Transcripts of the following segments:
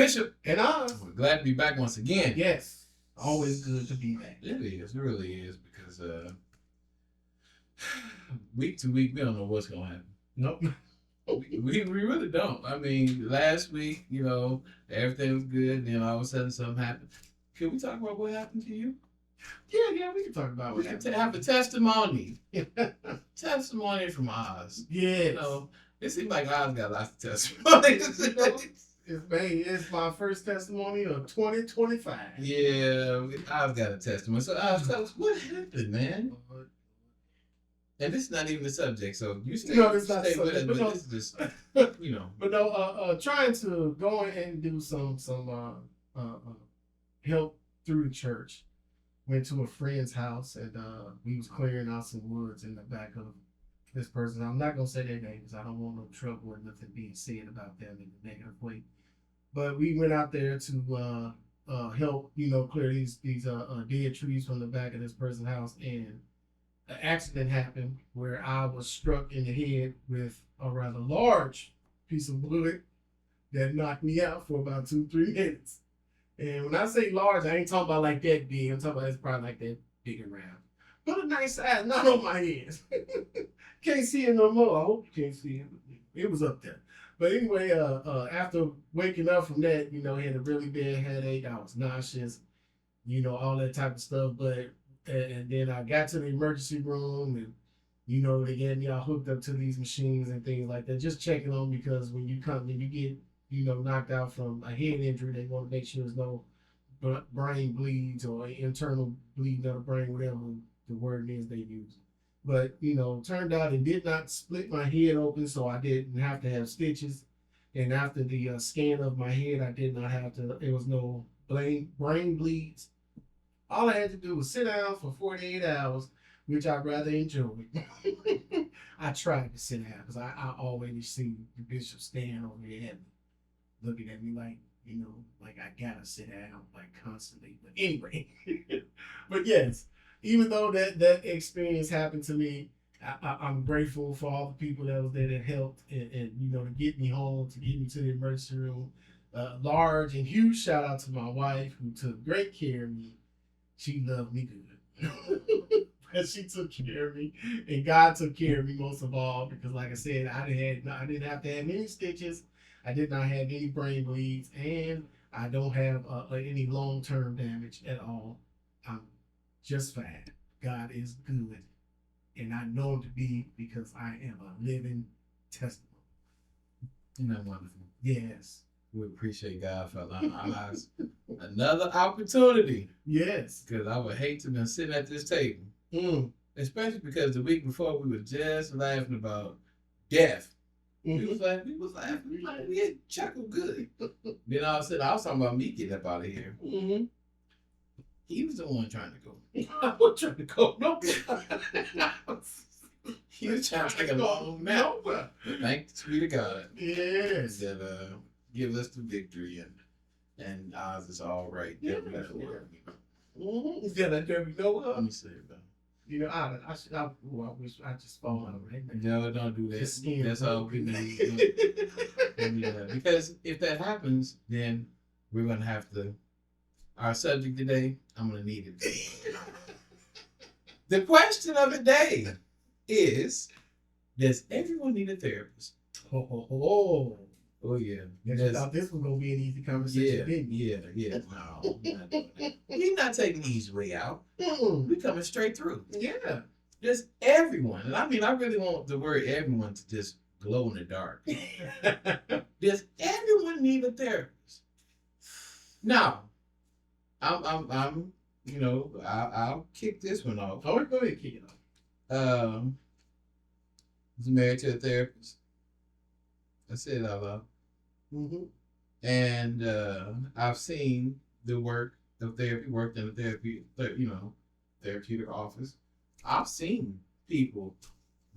Bishop. And we're glad to be back once again. Yes. Always good to be back. It is. It really is. Because week to week, we don't know what's going to happen. Nope. We really don't. I mean, last week, everything was good. Then all of a sudden something happened. Can we talk about what happened to you? Yeah, we can talk about what happened. Have a testimony. Testimony from Oz. Yeah. It seems like Oz got lots of testimonies. It's my first testimony of 2025. Yeah, I've got a testimony. So Oz, tell us what happened, man. And this is not even the subject, so you stay, it's not stay with us. But this is just, But no, trying to go and do some help through the church. Went to a friend's house and we was clearing out some woods in the back of this person. I'm not gonna say their name because I don't want no trouble or nothing being said about them in a negative way. But we went out there to help, clear these dead trees from the back of this person's house, and an accident happened where I was struck in the head with a rather large piece of wood that knocked me out for about 2-3 minutes. And when I say large, I ain't talking about like that big. I'm talking about it's probably like that big and round. But a nice size, not on my head. Can't see it no more. I hope you can't see it. It was up there. But anyway, after waking up from that, I had a really bad headache. I was nauseous, all that type of stuff. But and then I got to the emergency room and, they get me all hooked up to these machines and things like that. Just checking on because when you get knocked out from a head injury, they want to make sure there's no brain bleeds or internal bleeding of the brain, whatever the word is they use. But, turned out it did not split my head open, so I didn't have to have stitches. And after the scan of my head, I did not have to, there was no brain bleeds. All I had to do was sit down for 48 hours, which I rather enjoyed. I tried to sit down because I always see the bishop stand over there and looking at me like, like I gotta sit down like constantly. But anyway, but yes, even though that experience happened to me, I'm grateful for all the people that was there that helped and to get me home, to get me to the emergency room. Large and huge shout out to my wife who took great care of me. She loved me good. And she took care of me, and God took care of me most of all because, like I said, I didn't have to have any stitches. I did not have any brain bleeds, and I don't have any long-term damage at all. I'm just fine. God is good, and I know him to be because I am a living testimony. Isn't that wonderful? Yes. We appreciate God for allowing our lives another opportunity. Yes. Because I would hate to be sitting at this table. Especially because the week before we were just laughing about death. We was laughing. We had chuckled good. Then all of a sudden, I was talking about me getting up out of here. He was the one trying to go. I wasn't trying to go. No. He was trying to take a long nap. No. Thanks be to God. Yes. That give us the victory and Oz is all right. Yeah. Let me see it though. I wish I just fall out right now. No, don't do that. That's all we need. Because if that happens, then we're gonna have to. Our subject today, I'm gonna need it. The question of the day is: does everyone need a therapist? Oh yeah. You thought this was gonna be an easy conversation, didn't you? Yeah. No, not doing that. You're not taking the easy way out. We're coming straight through. Yeah. Just everyone. And I mean, I really want the word everyone to just glow in the dark. Does everyone need a therapist? Now, I'm I'll kick this one off. Oh, go ahead, kick it off. Was married to a therapist. I said it out loud. And I've seen the work of therapy, worked in a therapeutic office. I've seen people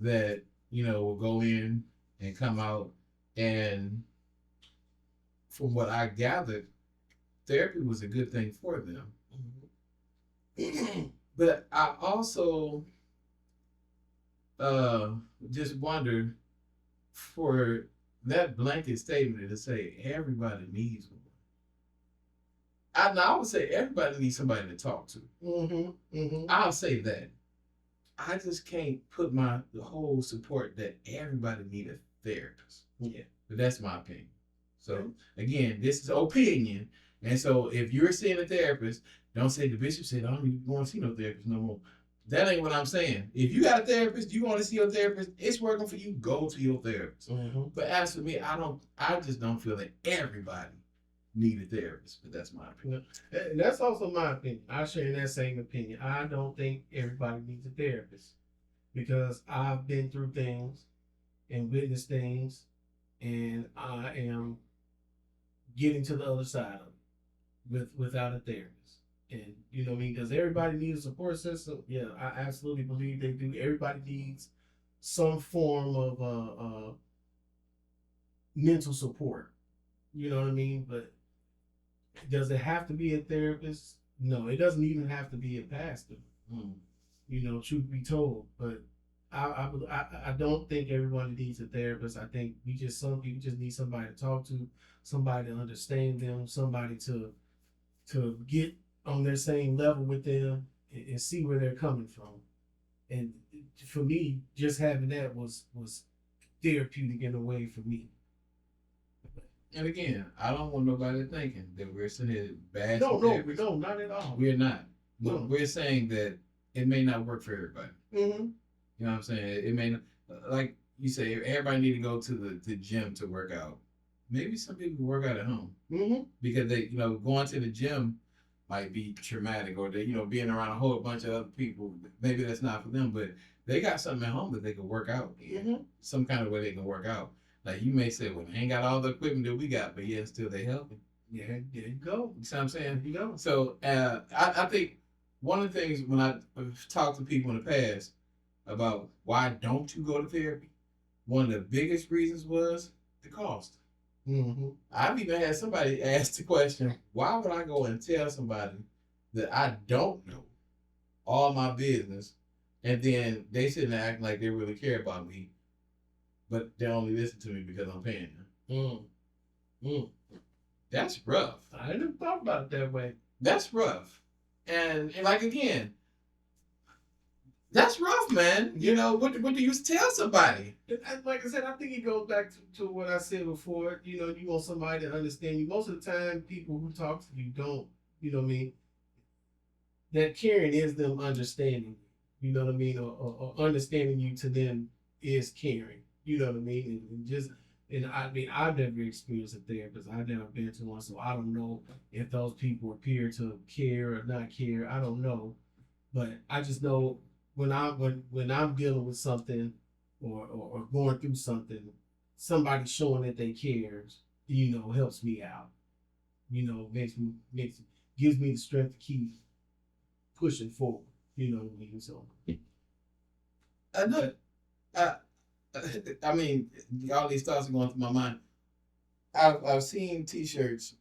that, will go in and come out, and from what I gathered, therapy was a good thing for them. But I also just wonder, for that blanket statement to say everybody needs one, I would say everybody needs somebody to talk to. I'll say that. I just can't put the whole support that everybody need a therapist. Yeah. But that's my opinion. So again, this is opinion. And so if you're seeing a therapist, don't say the bishop said I don't even want to see no therapist no more. That ain't what I'm saying. If you got a therapist, you want to see your therapist, it's working for you, go to your therapist. But as for me, I just don't feel that everybody need a therapist. But that's my opinion. And that's also my opinion. I share that same opinion. I don't think everybody needs a therapist because I've been through things and witnessed things, and I am getting to the other side of it without a therapist. And you know what I mean? Does everybody need a support system? Yeah, I absolutely believe they do. Everybody needs some form of mental support. You know what I mean? But does it have to be a therapist? No, it doesn't even have to be a pastor. You know, truth be told. But I don't think everybody needs a therapist. I think some people just need somebody to talk to, somebody to understand them, somebody to get on their same level with them and see where they're coming from. And for me, just having that was therapeutic in a way for me. And again, I don't want nobody thinking that we're sitting here bad. No, we don't, not at all. We're not. But we're saying that it may not work for everybody. You know what I'm saying? It may not, like you say, everybody need to go to the gym to work out. Maybe some people work out at home because they, going to the gym might be traumatic, or they, being around a whole bunch of other people. Maybe that's not for them, but they got something at home that they can work out. Some kind of way they can work out. Like you may say, well, they ain't got all the equipment that we got, but yeah, still they helping. Yeah, there you go. You see what I'm saying? There you go. So I think one of the things when I've talked to people in the past about why don't you go to therapy, one of the biggest reasons was the cost. I've even had somebody ask the question, why would I go and tell somebody that I don't know all my business, and then they sit and act like they really care about me, but they only listen to me because I'm paying them. That's rough. I didn't thought about it that way. That's rough. And like, again, that's rough, man. What do you tell somebody? Like I said, I think it goes back to what I said before. You want somebody to understand you. Most of the time, people who talk to you don't, you know what I mean? That caring is them understanding, you know what I mean? Or understanding you to them is caring, you know what I mean? And I mean, I've never experienced a therapist. I've never been to one, so I don't know if those people appear to care or not care. I don't know. But I just know when I'm dealing with something or going through something, somebody showing that they cares, helps me out. Gives me the strength to keep pushing forward. You know what I mean? So I mean, all these thoughts are going through my mind. I've seen T-shirts.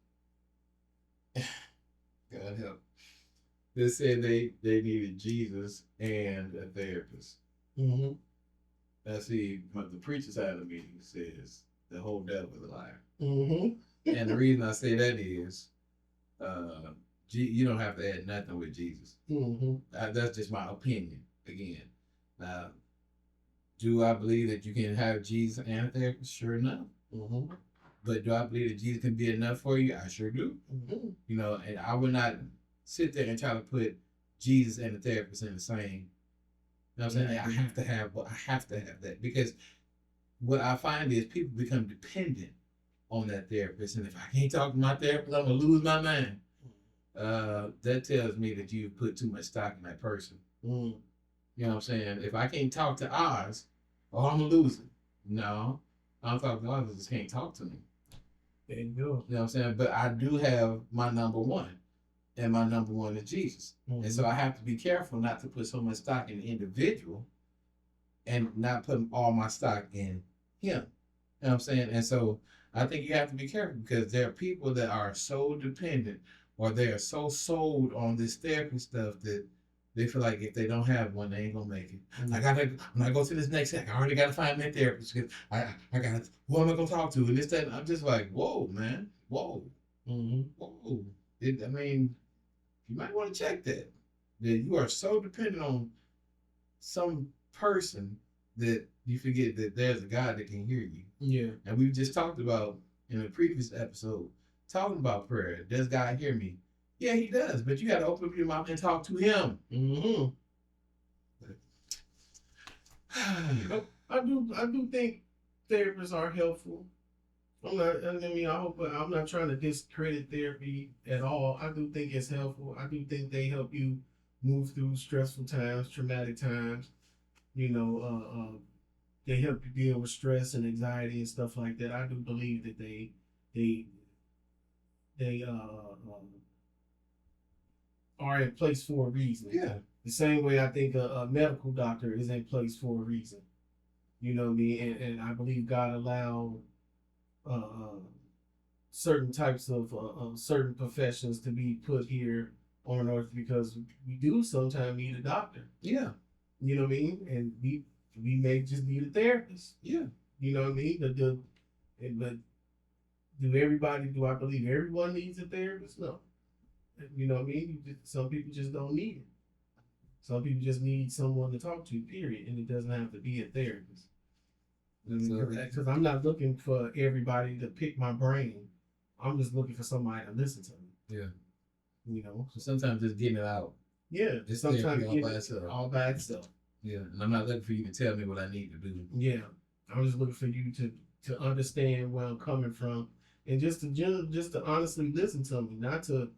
God help. They said they needed Jesus and a therapist. I see what the preacher side of the meeting says the whole devil is a liar. And the reason I say that is, you don't have to add nothing with Jesus. That's just my opinion. Again, now, do I believe that you can have Jesus and a therapist? Sure enough. But do I believe that Jesus can be enough for you? I sure do. And I would not sit there and try to put Jesus and the therapist in the same. You know what I'm saying? I have to have that, because what I find is people become dependent on that therapist, and if I can't talk to my therapist, I'm gonna lose my mind. That tells me that you put too much stock in that person. You know what I'm saying? If I can't talk to Oz, I'm gonna lose it. No, I'm talking to Oz, just can't talk to me. There you go. You know what I'm saying? But I do have my number one. And my number one is Jesus. And so I have to be careful not to put so much stock in the individual and not put all my stock in him. You know what I'm saying? And so I think you have to be careful, because there are people that are so dependent, or they are so sold on this therapy stuff, that they feel like if they don't have one, they ain't gonna make it. When I go to this next step, I already gotta find my therapist, because I gotta, who am I gonna talk to? And this, that, and I'm just like, whoa, man. Whoa. Whoa. I mean, you might want to check that. That you are so dependent on some person that you forget that there's a God that can hear you. Yeah. And we've just talked about in the previous episode, talking about prayer. Does God hear me? Yeah, he does. But you got to open up your mouth and talk to him. Mm-hmm. I do think therapists are helpful. I'm not trying to discredit therapy at all. I do think it's helpful. I do think they help you move through stressful times, traumatic times. You know, they help you deal with stress and anxiety and stuff like that. I do believe that they are in place for a reason. Yeah. The same way I think a medical doctor is in place for a reason. You know what I mean? And I believe God allowed certain types of certain professions to be put here on earth because we do sometimes need a doctor. Yeah. You know what I mean? And we may just need a therapist. Yeah. You know what I mean? But do I believe everyone needs a therapist? No. You know what I mean? Some people just don't need it. Some people just need someone to talk to, period. And it doesn't have to be a therapist. Because I'm not looking for everybody to pick my brain. I'm just looking for somebody to listen to me. Yeah. You know? So sometimes just getting it out. Yeah. It's sometimes all by itself. Yeah. And I'm not looking for you to tell me what I need to do. Yeah. I'm just looking for you to understand where I'm coming from and just to honestly listen to me, not to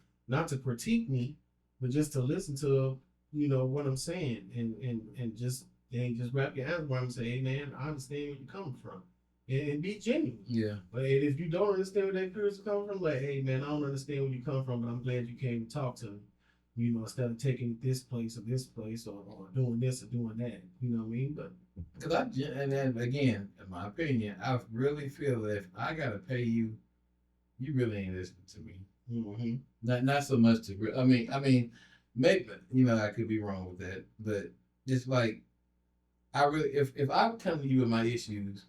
critique me, but just to listen to, you know, what I'm saying and just wrap your hands around and say, hey man, I understand where you're coming from. And be genuine. Yeah. But if you don't understand where that person coming from, like, hey man, I don't understand where you come from, but I'm glad you came to talk to me. You know, instead of taking this place or doing this or doing that. You know what I mean? But and then again, in my opinion, I really feel that if I gotta pay you, you really ain't listening to me. Mm-hmm. Not so much to. I mean, maybe I could be wrong with that, but it's like I really, if I come to you with my issues,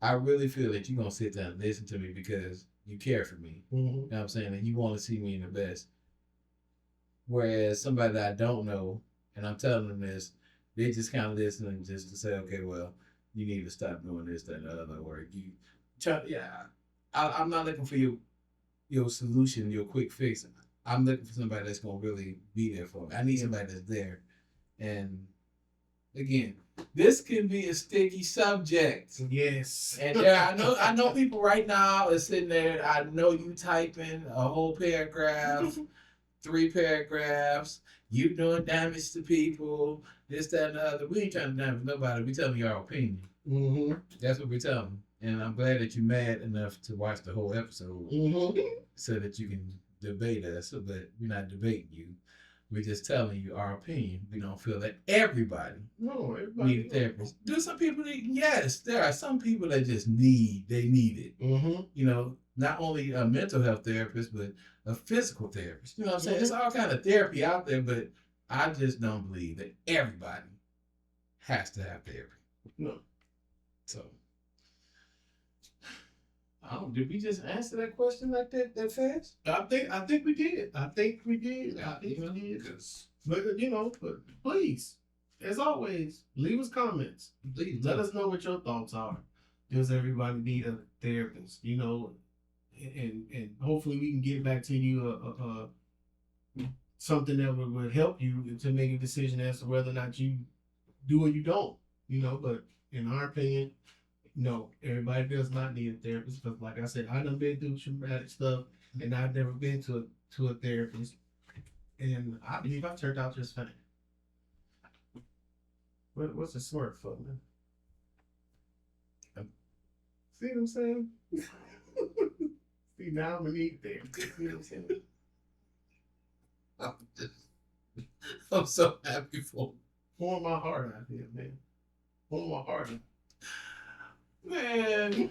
I really feel that you're gonna sit down and listen to me because you care for me. Mm-hmm. You know what I'm saying? And you want to see me in the best. Whereas somebody that I don't know, and I'm telling them this, they just kind of listening just to say, okay, well, you need to stop doing this, that, and the other, or you try. Yeah, I'm not looking for your solution, your quick fix. I'm looking for somebody that's gonna really be there for me. I need somebody that's there. And again, this can be a sticky subject. Yes. And I know people right now are sitting there. I know you typing a whole paragraph, 3 paragraphs. You doing damage to people. This, that, and the other. We ain't trying to damage nobody. We telling you our opinion. Mm-hmm. That's what we're telling. And I'm glad that you're mad enough to watch the whole episode so that you can debate us. But we're not debating you. We're just telling you our opinion. We don't feel that everybody need a therapist. Do some people need? Yes, there are some people that just need it. Mm-hmm. Not only a mental health therapist, but a physical therapist. You know what I'm saying? It's all kind of therapy out there, but I just don't believe that everybody has to have therapy. No. So, did we just answer that question like that fast? I think we did. But please, as always, leave us comments. Please let us know what your thoughts are. Does everybody need a therapist? And hopefully we can get back to you something that would help you to make a decision as to whether or not you do or you don't. But in our opinion, no, everybody does not need a therapist. Because like I said, I done been through traumatic stuff and I've never been to a therapist. And I believe I turned out just fine. What's the smart for, man? See what I'm saying? See, now I'm gonna need therapy. See what I'm saying? I'm so happy for him. Pouring my heart out here, man. Pouring my heart out. Man,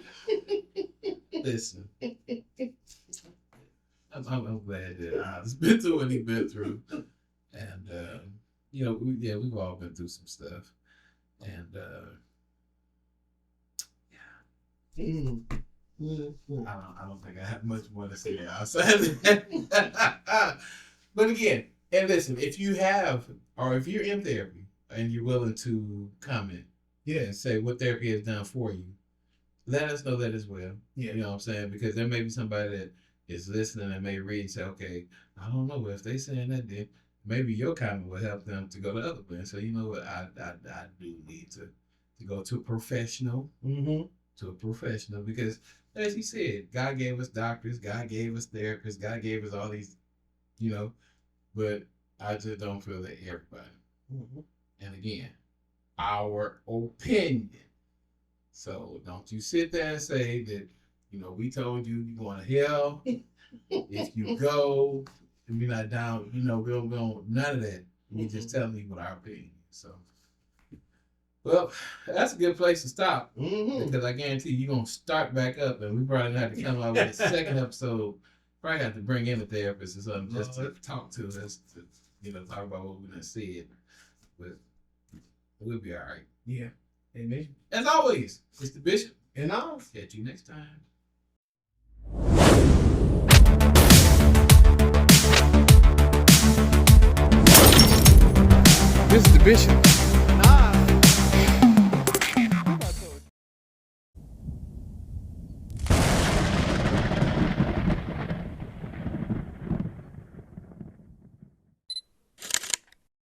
listen. I'm glad that I've been through what he's been through, and we've all been through some stuff, and I don't think I have much more to say outside of that. But again, and listen, if you have, or if you're in therapy and you're willing to comment, and say what therapy has done for you, let us know that as well. Yeah. You know what I'm saying? Because there may be somebody that is listening and may read and say, okay, I don't know, if they saying that, then maybe your comment will help them to go to other places. So you know what, I do need to go to a professional. To a professional, because as he said, God gave us doctors, God gave us therapists, God gave us all these, but I just don't feel that everybody. And again, our opinion. So don't you sit there and say that, we told you you're going to hell. If you go, and we're not down, we don't none of that. We just telling you what our opinion is. So, well, that's a good place to stop. Because I guarantee you're going to start back up, and we probably have to come out with a second episode. Probably have to bring in a therapist or something just to talk to us, to, talk about what we done said. But we'll be all right. Yeah. Amen. As always, it's the Bishop. And I'll catch you next time. This is the Bishop.